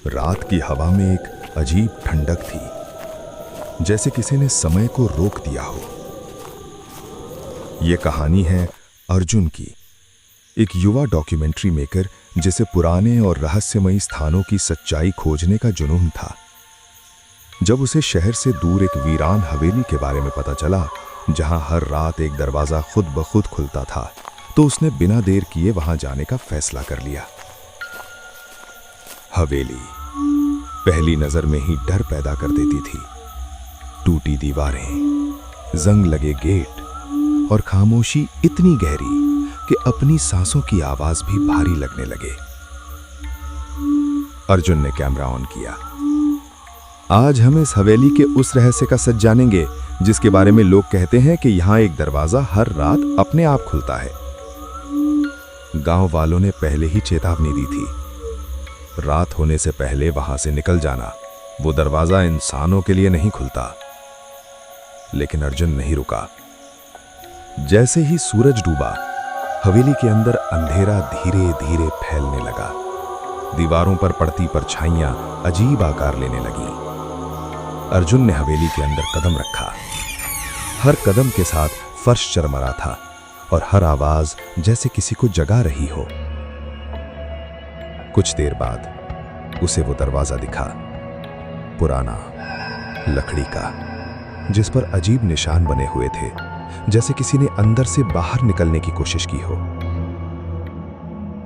रात की हवा में एक अजीब ठंडक थी, जैसे किसी ने समय को रोक दिया हो। यह कहानी है अर्जुन की, एक युवा डॉक्यूमेंट्री मेकर जिसे पुराने और रहस्यमयी स्थानों की सच्चाई खोजने का जुनून था। जब उसे शहर से दूर एक वीरान हवेली के बारे में पता चला, जहां हर रात एक दरवाजा खुद ब खुद खुलता था, तो उसने बिना देर किए वहां जाने का फैसला कर लिया। हवेली पहली नजर में ही डर पैदा कर देती थी। टूटी दीवारें, जंग लगे गेट और खामोशी इतनी गहरी कि अपनी सांसों की आवाज भी भारी लगने लगे। अर्जुन ने कैमरा ऑन किया। आज हम इस हवेली के उस रहस्य का सच जानेंगे जिसके बारे में लोग कहते हैं कि यहां एक दरवाजा हर रात अपने आप खुलता है। गांव वालों ने पहले ही चेतावनी दी थी, रात होने से पहले वहां से निकल जाना। वो दरवाजा इंसानों के लिए नहीं खुलता। लेकिन अर्जुन नहीं रुका। जैसे ही सूरज डूबा, हवेली के अंदर अंधेरा धीरे धीरे फैलने लगा। दीवारों पर पड़ती परछाइयां अजीब आकार लेने लगी। अर्जुन ने हवेली के अंदर कदम रखा। हर कदम के साथ फर्श चरमरा था और हर आवाज जैसे किसी को जगा रही हो। कुछ देर बाद उसे वो दरवाजा दिखा, पुराना, लकड़ी का, जिस पर अजीब निशान बने हुए थे, जैसे किसी ने अंदर से बाहर निकलने की कोशिश की हो।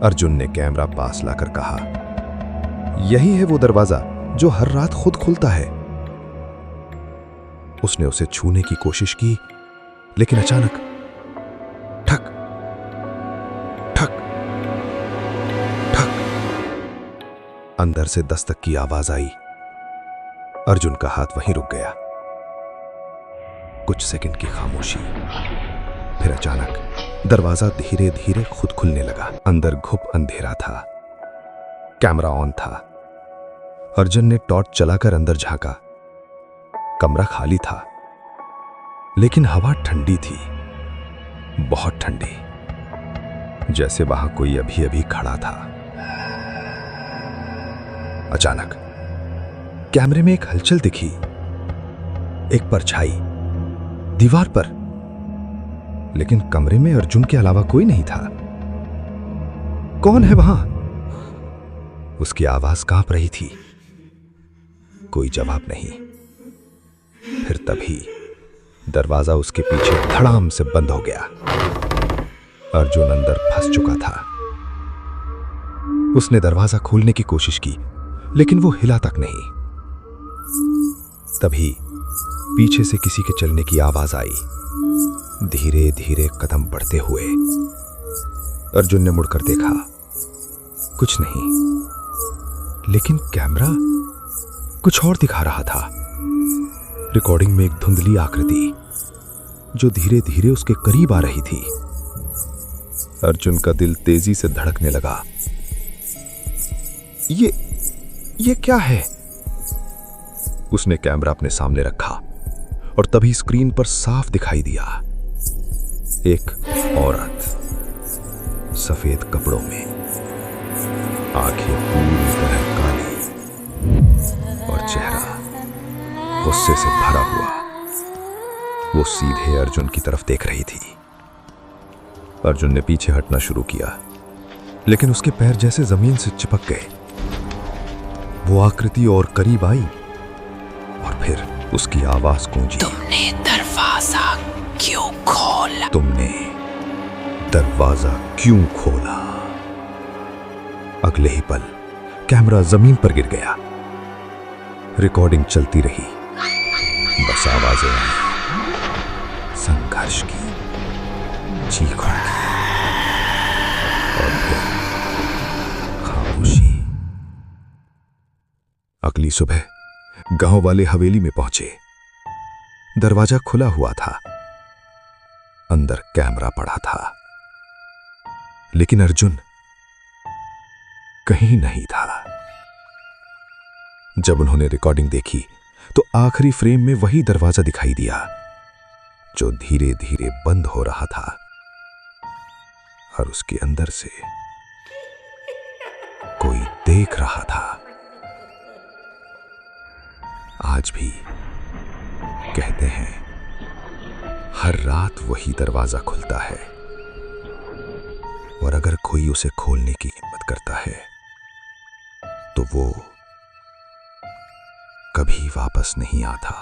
अर्जुन ने कैमरा पास लाकर कहा, यही है वो दरवाजा जो हर रात खुद खुलता है। उसने उसे छूने की कोशिश की, लेकिन अचानक ठक ठक ठक अंदर से दस्तक की आवाज आई। अर्जुन का हाथ वहीं रुक गया। कुछ सेकंड की खामोशी, फिर अचानक दरवाजा धीरे धीरे खुद खुलने लगा। अंदर घुप अंधेरा था। कैमरा ऑन था। अर्जुन ने टॉर्च चलाकर अंदर झांका। कमरा खाली था, लेकिन हवा ठंडी थी, बहुत ठंडी, जैसे वहां कोई अभी अभी खड़ा था। अचानक कैमरे में एक हलचल दिखी। एक परछाई दीवार पर, लेकिन कमरे में अर्जुन के अलावा कोई नहीं था। कौन है वहां? उसकी आवाज कांप रही थी। कोई जवाब नहीं। फिर तभी दरवाजा उसके पीछे धड़ाम से बंद हो गया। अर्जुन अंदर फंस चुका था। उसने दरवाजा खोलने की कोशिश की, लेकिन वो हिला तक नहीं। तभी पीछे से किसी के चलने की आवाज आई, धीरे धीरे कदम बढ़ते हुए। अर्जुन ने मुड़कर देखा, कुछ नहीं, लेकिन कैमरा कुछ और दिखा रहा था। रिकॉर्डिंग में एक धुंधली आकृति जो धीरे धीरे उसके करीब आ रही थी। अर्जुन का दिल तेजी से धड़कने लगा। ये क्या है? उसने कैमरा अपने सामने रखा और तभी स्क्रीन पर साफ दिखाई दिया एक औरत, सफेद कपड़ों में, आंखें पूरी तरह काली और चेहरा गुस्से से भरा हुआ। वो सीधे अर्जुन की तरफ देख रही थी। अर्जुन ने पीछे हटना शुरू किया, लेकिन उसके पैर जैसे जमीन से चिपक गए। वो आकृति और करीब आई और फिर उसकी आवाज गूंजी, तुमने दरवाजा क्यों खोला? तुमने दरवाजा क्यों खोला? अगले ही पल कैमरा जमीन पर गिर गया। रिकॉर्डिंग चलती रही, बस आवाजें आई, संघर्ष की, चीखों की, और फिर खामोशी। अगली सुबह गांव वाले हवेली में पहुंचे। दरवाजा खुला हुआ था, अंदर कैमरा पड़ा था, लेकिन अर्जुन कहीं नहीं था। जब उन्होंने रिकॉर्डिंग देखी तो आखिरी फ्रेम में वही दरवाजा दिखाई दिया जो धीरे धीरे बंद हो रहा था और उसके अंदर से कोई देख रहा था। आज भी कहते हैं हर रात वही दरवाजा खुलता है, और अगर कोई उसे खोलने की हिम्मत करता है तो वो कभी वापस नहीं आता।